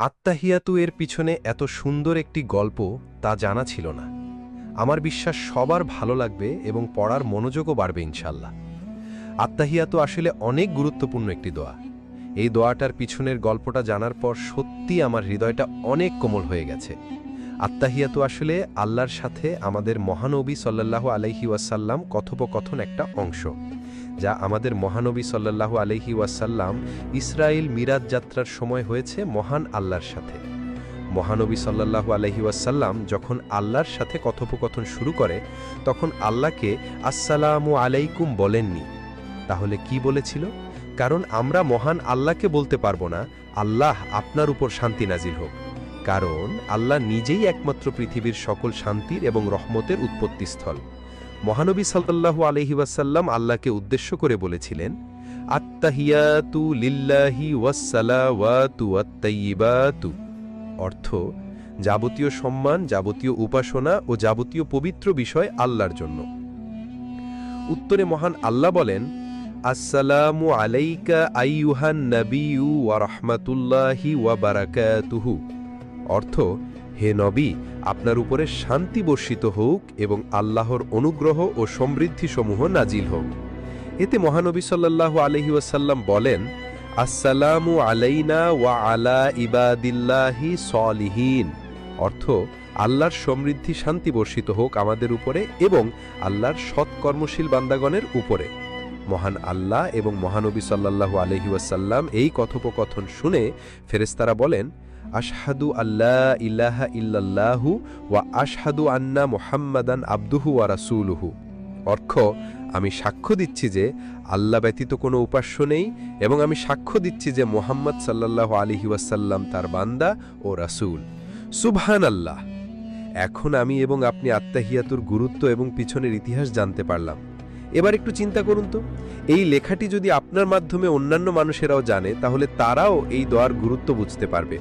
আত্তাহিয়াতু এর পিছনে এত সুন্দর একটি গল্প তা জানা ছিল না। আমার বিশ্বাস সবার ভালো লাগবে এবং পড়ার মনোযোগও বাড়বে ইনশাল্লাহ। আত্তাহিয়াতু আসলে অনেক গুরুত্বপূর্ণ একটি দোয়া। এই দোয়াটার পিছনের গল্পটা জানার পর সত্যি আমার হৃদয়টা অনেক কোমল হয়ে গেছে। আত্তাহিয়াতু আসলে আল্লাহর সাথে আমাদের মহানবী সাল্লাল্লাহু আলাইহি ওয়াসাল্লাম কথোপকথন একটা অংশ, যা আমাদের মহানবী সাল্লাল্লাহু আলাইহি ওয়াসাল্লাম ইসরায়েল মিরাজ যাত্রার সময় হয়েছে মহান আল্লাহর সাথে। মহানবী সাল্লাল্লাহু আলাইহি ওয়াসাল্লাম যখন আল্লাহর সাথে কথোপকথন শুরু করে তখন আল্লাহকে আসসালামু আলাইকুম বলেননি। তাহলে কি বলেছিল? কারণ আমরা মহান আল্লাহকে বলতে পারবো না আল্লাহ আপনার উপর শান্তি নাজিল হোক, কারণ আল্লাহ নিজেই একমাত্র পৃথিবীর সকল শান্তির এবং রহমতের উৎপত্তিস্থল। মহানবী সাল্লাল্লাহু আলাইহি ওয়াসাল্লাম আল্লাহকে উদ্দেশ্য করে বলেছিলেন, আত্তাহিয়াতু লিল্লাহি ওয়াসসালাওয়াতু ওয়াত-তাইয়্যিবাতু, অর্থ যাবতীয় সম্মান, যাবতীয় উপাসনা ও যাবতীয় পবিত্র বিষয় আল্লাহর জন্য। উত্তরে মহান আল্লাহ বলেন, আসসালামু আলাইকা আইয়ুহান নাবিয়্যু ওয়া রাহমাতুল্লাহি ওয়া বারাকাতুহু, অর্থ হে নবী, আপনার উপরে শান্তি বর্ষিত হোক এবং আল্লাহর অনুগ্রহ ও সমৃদ্ধিসমূহ নাজিল হোক। এতে মহানবী সাল্লাল্লাহু আলাইহি ওয়াসাল্লাম বলেন, আসসালামু আলাইনা ওয়া আলা ইবাদিল্লাহি সলিহিন, অর্থ আল্লাহর সমৃদ্ধি শান্তি বর্ষিত হোক আমাদের উপরে এবং আল্লাহর সৎকর্মশীল বান্দাগণের উপরে। মহান আল্লাহ এবং মহানবী সাল্লাল্লাহু আলাইহি ওয়াসাল্লাম এই কথোপকথন শুনে ফেরেশতারা বলেন, আশহাদু আল্লা ইলাহা ইল্লাল্লাহু ওয়া আশহাদু আন্না মুহাম্মাদান আবদুহু ওয়া রাসূলুহু, অর্থ আমি সাক্ষ্য দিচ্ছি যে আল্লাহ ব্যতীত কোনো উপাস্য নেই এবং আমি সাক্ষ্য দিচ্ছি যে মুহাম্মদ সাল্লাল্লাহু আলাইহি ওয়াসাল্লাম তার বান্দা ও রাসূল। সুবহানাল্লাহ। এখন আমি এবং আপনি আত্তাহিয়াতুর গুরুত্ব এবং পিছনের ইতিহাস জানতে পারলাম। এবার একটু চিন্তা করুন তো, এই লেখাটি যদি আপনার মাধ্যমে অন্যান্য মানুষেরাও জানে তাহলে তারাও এই দোয়ার গুরুত্ব বুঝতে পারবে।